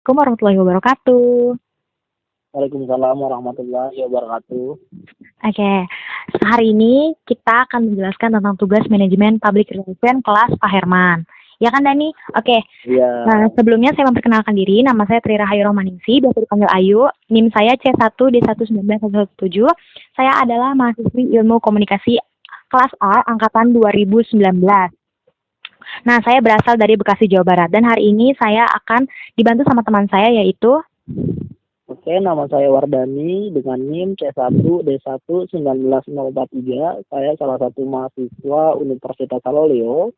Assalamualaikum warahmatullahi wabarakatuh. Waalaikumsalam warahmatullahi wabarakatuh. Oke, hari ini kita akan menjelaskan tentang tugas manajemen public relation kelas Pak Herman. Ya kan Dani? Oke, Iya, sebelumnya saya memperkenalkan diri, nama saya Tri Rahayu Romaningsi, biasa dipanggil Ayu, NIM saya C1D11917. Saya adalah mahasiswi ilmu komunikasi kelas A angkatan 2019. Nah, saya berasal dari Bekasi, Jawa Barat, dan hari ini saya akan dibantu sama teman saya yaitu oke, nama saya Wardani dengan NIM C1D11943. Saya salah satu mahasiswa Universitas Haloleo,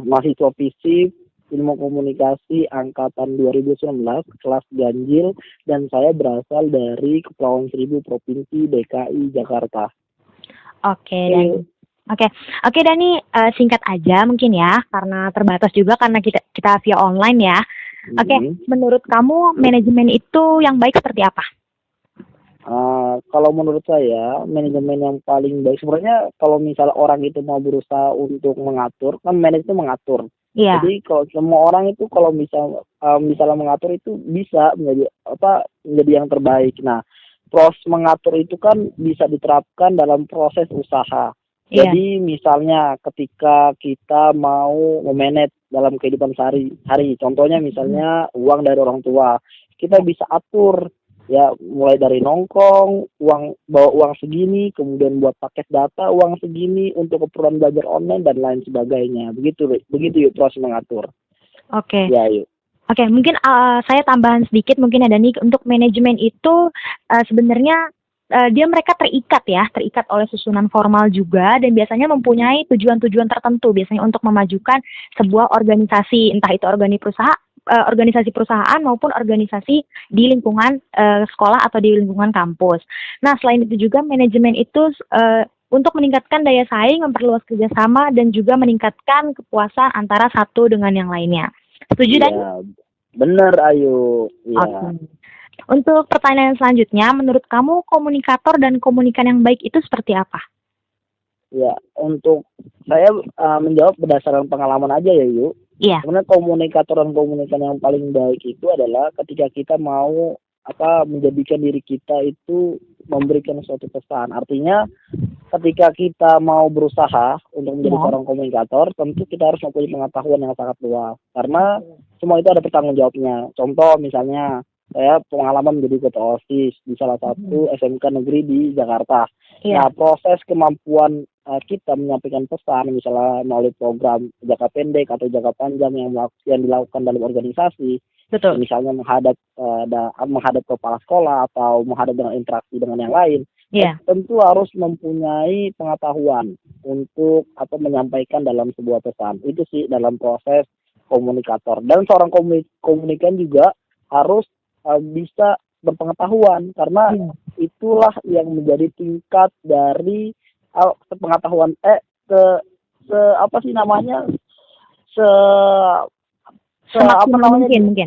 mahasiswa fisik ilmu komunikasi angkatan 2019 kelas ganjil, dan saya berasal dari Kepulauan Seribu, Provinsi DKI Jakarta. Oke, Dani. Oke Dani, singkat aja mungkin ya, karena terbatas juga karena kita via online ya. Oke, menurut kamu manajemen itu yang baik seperti apa? Kalau menurut saya manajemen yang paling baik sebenarnya kalau misalnya orang itu mau berusaha untuk mengatur, kan manajemen itu mengatur. Iya. Jadi kalau semua orang itu kalau misalnya mengatur itu bisa menjadi yang terbaik. Nah, proses mengatur itu kan bisa diterapkan dalam proses usaha. Iya. Jadi misalnya ketika kita mau memanage dalam kehidupan sehari-hari, contohnya misalnya uang dari orang tua, kita bisa atur ya, mulai dari nongkrong, bawa uang segini, kemudian buat paket data uang segini untuk keperluan belajar online dan lain sebagainya. Begitu yuk proses mengatur. Oke. Ya, yuk. Oke, mungkin saya tambahan sedikit mungkin ada nih, untuk manajemen itu sebenarnya mereka terikat oleh susunan formal juga, dan biasanya mempunyai tujuan-tujuan tertentu, biasanya untuk memajukan sebuah organisasi, entah itu organisasi perusahaan maupun organisasi di lingkungan sekolah atau di lingkungan kampus. Nah, selain itu juga manajemen itu untuk meningkatkan daya saing, memperluas kerjasama, dan juga meningkatkan kepuasan antara satu dengan yang lainnya. Setuju, Dan? Ya, benar, Ayu. Ya. Oke. Untuk pertanyaan selanjutnya, menurut kamu komunikator dan komunikan yang baik itu seperti apa? Ya, untuk saya menjawab berdasarkan pengalaman aja ya, Yu. Iya. Sebenarnya komunikator dan komunikan yang paling baik itu adalah ketika kita mau menjadikan diri kita itu memberikan suatu pesan. Artinya ketika kita mau berusaha untuk menjadi seorang komunikator, tentu kita harus mempunyai pengetahuan yang sangat luas. Karena semua itu ada pertanggung jawabnya. Contoh misalnya, saya pengalaman menjadi ketua OSIS di salah satu SMK negeri di Jakarta. Iya. Nah, proses kemampuan kita menyampaikan pesan, misalnya melalui program jangka pendek atau jangka panjang yang dilakukan dalam organisasi, Betul. misalnya menghadap kepala sekolah atau menghadap dengan interaksi dengan yang lain, Iya. tentu harus mempunyai pengetahuan untuk menyampaikan dalam sebuah pesan. Itu sih dalam proses komunikator. Dan seorang komunikan juga harus bisa berpengetahuan, karena itulah yang menjadi tingkat dari pengetahuan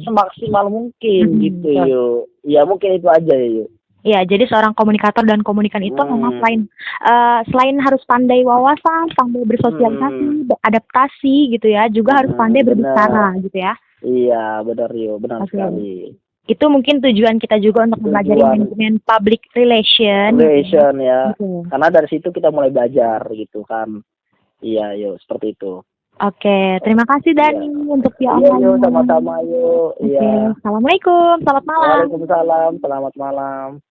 semaksimal mungkin gitu yuk. Ya, mungkin itu aja ya yuk. Ya, jadi seorang komunikator dan komunikan itu memang selain harus pandai wawasan, pandai bersosialisasi, beradaptasi gitu ya, juga harus pandai berbicara gitu ya. Iya, benar yuk, benar sekali. Itu mungkin tujuan kita juga untuk mempelajari manajemen public relation ya. Gitu. Karena dari situ kita mulai belajar gitu kan. Iya, yuk, seperti itu. Oke, terima kasih Dani untuk via online. Yuk, sama-sama yuk. Iya. Assalamualaikum, selamat malam. Waalaikumsalam, selamat malam.